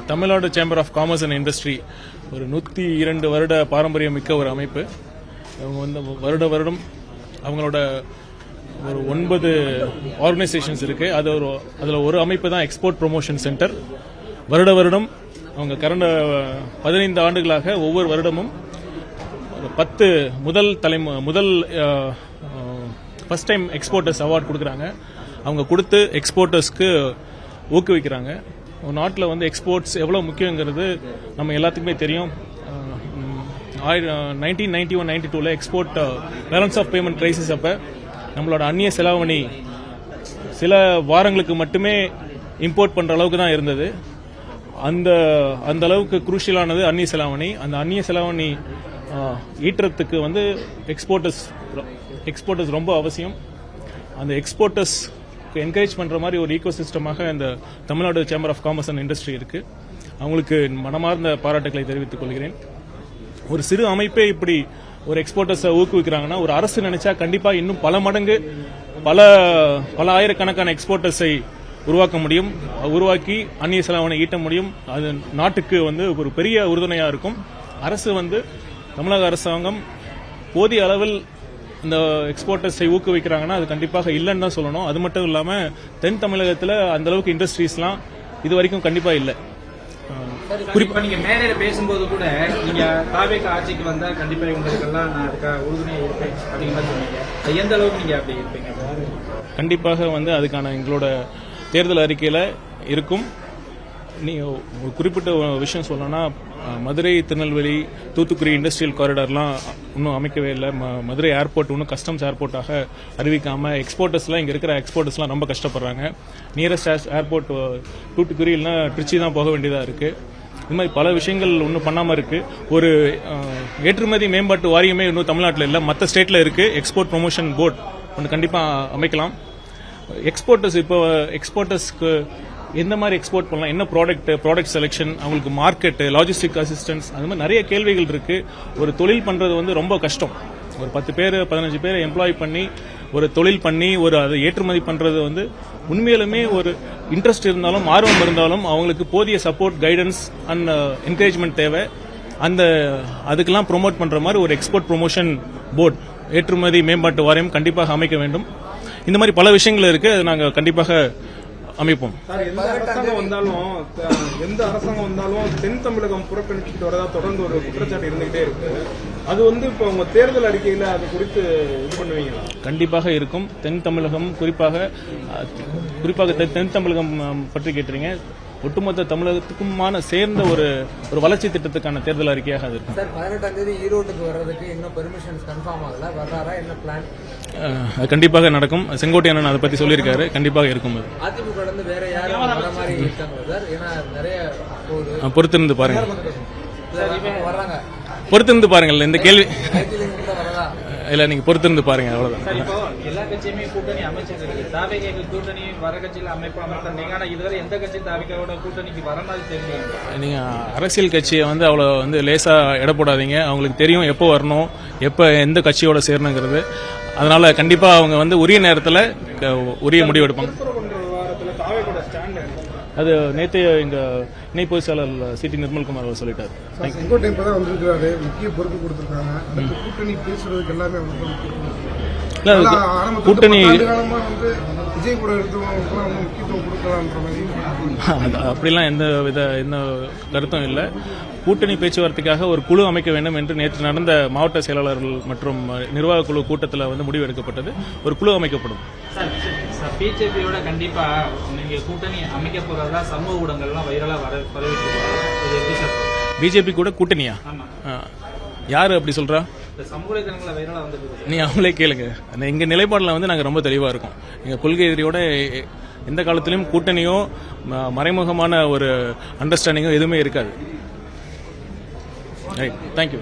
Tamil Nadu chamber of commerce and industry ஒரு 102 வருட பாரம்பரியம் மிக்க ஒரு அமைப்பு. அவங்க வந்து வருடம் அவங்களோட ஒரு 9 ஆர்கனைசேஷன்ஸ் இருக்கு. அதில் ஒரு அமைப்பு தான் எக்ஸ்போர்ட் ப்ரொமோஷன் சென்டர். வருடம் அவங்க கடந்த 15 ஆண்டுகளாக ஒவ்வொரு வருடமும் 10 முதல் ஃபர்ஸ்ட் டைம் எக்ஸ்போர்ட்டர்ஸ் அவார்ட் கொடுக்குறாங்க. அவங்க கொடுத்து எக்ஸ்போர்ட்டர்ஸ்க்கு ஊக்குவிக்கிறாங்க. நாட்டில் வந்து எக்ஸ்போர்ட்ஸ் எவ்வளோ முக்கியங்கிறது நம்ம எல்லாத்துக்குமே தெரியும். 1991-92 export balance of payment crisis அப்போ நம்மளோட அந்நிய செலாவணி சில வாரங்களுக்கு மட்டுமே இம்போர்ட் பண்ணுற அளவுக்கு தான் இருந்தது. அந்த அளவுக்கு குரூஷியலானது அந்நிய செலாவணி. அந்த அந்நிய செலாவணி ஈட்டுறதுக்கு வந்து எக்ஸ்போர்ட்டர்ஸ் ரொம்ப அவசியம். அந்த எக்ஸ்போர்ட்டர்ஸ் என்கரேஜ் பண்ற மாதிரி ஒரு ஈகோ சிஸ்டமாக இந்த Tamil Nadu chamber of commerce and industry இருக்கு. அவங்களுக்கு மனமார்ந்த பாராட்டுகளை தெரிவித்துக் கொள்கிறேன். ஒரு சிறு அமைப்பே இப்படி ஒரு எக்ஸ்போர்ட்டர்ஸை ஊக்குவிக்கிறாங்கன்னா ஒரு அரசு நினைச்சா கண்டிப்பா இன்னும் பல மடங்கு பல ஆயிரக்கணக்கான எக்ஸ்போர்ட்டர்ஸை உருவாக்க முடியும். உருவாக்கி அந்நிய செலாவணி ஈட்ட முடியும். அது நாட்டுக்கு வந்து ஒரு பெரிய உறுதுணையா இருக்கும். அரசு வந்து தமிழக அரசாங்கம் போதிய அளவில் இந்த எக்ஸ்போர்ட்டர்ஸை ஊக்குவிக்கிறாங்கன்னா அது கண்டிப்பாக இல்லைன்னு தான் சொல்லணும். அது மட்டும் இல்லாம தென் தமிழகத்தில் அந்த அளவுக்கு இண்டஸ்ட்ரீஸ்லாம் இது வரைக்கும் கண்டிப்பா இல்லை. குறிப்பா நீங்க மேடையில பேசும்போது கூட நீங்க தாவேக ஆட்சிக்கு வந்தா கண்டிப்பா இவங்களுக்கெல்லாம் நான் அதுக்காக உறுதுணையா இருப்பேன் அப்படிங்கிற சொன்னீங்க. எந்த அளவுக்கு நீங்க அப்படி இருப்பீங்க? கண்டிப்பாக வந்து அதுக்கான எங்களோட தேர்தல் அறிக்கையில இருக்கும். நீங்க ஒரு குறிப்பிட்ட விஷயம் சொல்லணும்னா மதுரை, திருநெல்வேலி, தூத்துக்குடி இண்டஸ்ட்ரியல் காரிடார்லாம் இன்னும் அமைக்கவே இல்லை. மதுரை ஏர்போர்ட் இன்னும் கஸ்டம்ஸ் ஏர்போர்ட்டாக அறிவிக்காம எக்ஸ்போர்ட்டர்ஸ்லாம் இங்கே இருக்கிற எக்ஸ்போர்ட்டர்ஸ்லாம் ரொம்ப கஷ்டப்படுறாங்க. நியரஸ்ட் ஏர்போர்ட் தூத்துக்குடி இல்லைன்னா திருச்சி தான் போக வேண்டியதாக இருக்கு. இது மாதிரி பல விஷயங்கள் இன்னும் பண்ணாமல் இருக்கு. ஒரு ஏற்றுமதி மேம்பாட்டு வாரியமே இன்னும் தமிழ்நாட்டில் இல்லை, மற்ற ஸ்டேட்ல இருக்கு. எக்ஸ்போர்ட் ப்ரொமோஷன் போர்டு ஒன்று கண்டிப்பாக அமைக்கலாம். எக்ஸ்போர்ட்டர்ஸ்க்கு எந்த மாதிரி எக்ஸ்போர்ட் பண்ணலாம், என்ன ப்ராடக்ட் செலெக்ஷன், அவங்களுக்கு மார்க்கெட், லாஜிஸ்டிக் அசிஸ்டன்ஸ், அது மாதிரி நிறைய கேள்விகள் இருக்கு. ஒரு தொழில் பண்றது வந்து ரொம்ப கஷ்டம். ஒரு 10 பேர் 15 பேரை எம்ப்ளாய் பண்ணி ஒரு தொழில் பண்ணி அதை ஏற்றுமதி பண்றது வந்து உண்மையிலுமே ஒரு இன்ட்ரெஸ்ட் இருந்தாலும் ஆர்வம் இருந்தாலும் அவங்களுக்கு போதிய சப்போர்ட், கைடன்ஸ் அண்ட் என்கரேஜ்மெண்ட் தேவை. அதுக்கெல்லாம் ப்ரொமோட் பண்ற மாதிரி ஒரு எக்ஸ்போர்ட் ப்ரொமோஷன் போர்டு, ஏற்றுமதி மேம்பாட்டு வாரியம் கண்டிப்பாக அமைக்க வேண்டும். இந்த மாதிரி பல விஷயங்கள் இருக்கு. நாங்கள் கண்டிப்பாக அமைப்போம். எந்த அரசாங்கம் வந்தாலும் தென் தமிழகம் புறக்கணிச்சுட்டு வரதா தொடர்ந்து ஒரு குற்றச்சாட்டு இருந்துகிட்டே இருக்கு. அது வந்து இப்ப உங்க தேர்தல் அறிக்கையில அது குறித்து இது பண்ணுவீங்களா? கண்டிப்பாக இருக்கும். தென் தமிழகம் குறிப்பாக தென் தமிழகம் பற்றி கேட்டுறீங்க. ஒட்டுமொத்த தமிழகத்துக்குமான சேர்ந்த ஒரு வளர்ச்சி திட்டத்துக்கான தேர்தல் அறிக்கையாக அது இருக்கும். சார் 18ஆம் தேதி ஈரோட்டுக்கு வர்றதுக்கு இன்னும் பெர்மிஷன்ஸ் கன்ஃபார்ம் ஆகல, வர்றாரா, என்ன பிளான்? அது கண்டிப்பாக நடக்கும். செங்கோட்டையன் அதை பத்தி சொல்லியிருக்காரு. கண்டிப்பாக இருக்கும். அது அதிமுக கடந்து வேற யாரும் வர மாதிரி இருக்காங்க சார்? ஏன்னா நிறைய பொறுத்திருந்து பாருங்க. வர்றாங்க, பொறுத்திருந்து பாருங்கள். இந்த கேள்வி இல்ல, நீங்க பொறுத்திருந்து பாருங்க. அவ்வளவுதான். இப்போ எல்லா கட்சியுமே கூட்டணி அமைச்சிருக்கு. தாவேக கூட்டணி வர கட்சியில அமைப்பாங்க. ஆனா இதுவரை எந்த கட்சி தாவேகோட கூட்டணிக்கு வர மாதிரி தெரியல. நீங்க அரசியல் கட்சியை வந்து அவ்வளவு லேசா எடை போடாதீங்க. அவங்களுக்கு தெரியும் எப்போ வரணும், எப்ப எந்த கட்சியோட சேரணுங்கிறது. அதனால கண்டிப்பா அவங்க உரிய நேரத்தில் உரிய முடிவு எடுப்பாங்க. அது நேற்று எங்க இணை பொதுச் செயலாளர் சி.டி. நிர்மல்குமார் அவர் சொல்லிட்டாரு. செங்கோட்டையன் இப்பதான் வந்திருக்காரு, முக்கிய பொறுப்பு கொடுத்திருக்காங்க. கூட்டணி பேசுறதுக்கு எல்லாமே கூட்டணி விஜய் கூட முக்கியத்துவம் கொடுக்கலான்ற மாதிரி அப்படிலாம் எந்த கருத்தும் இல்லை. கூட்டணி பேச்சுவார்த்தைக்காக ஒரு குழு அமைக்க வேண்டும் என்று நேற்று நடந்த மாவட்ட செயலாளர்கள் மற்றும் நிர்வாக குழு கூட்டத்தில் முடிவு எடுக்கப்பட்டது. ஒரு குழு அமைக்கப்படும். பிஜேபியோட கண்டிப்பா நீங்க கூட்டணி அமைக்க போறதா சமூக ஊடகங்கள்லாம் வைரலா வரவேற்று. பிஜேபி கூட கூட்டணியா? யாரு அப்படி சொல்றா? நீ அவங்களே கேளுங்க. எங்க நிலைப்பாடுல நாங்க ரொம்ப தெளிவா இருக்கோம். எங்க கொள்கை எதிரியோட எந்த காலத்திலும் கூட்டணியோ மறைமுகமான ஒரு அண்டர்ஸ்டாண்டிங்கோ எதுவுமே இருக்காது. தேங்க்யூ.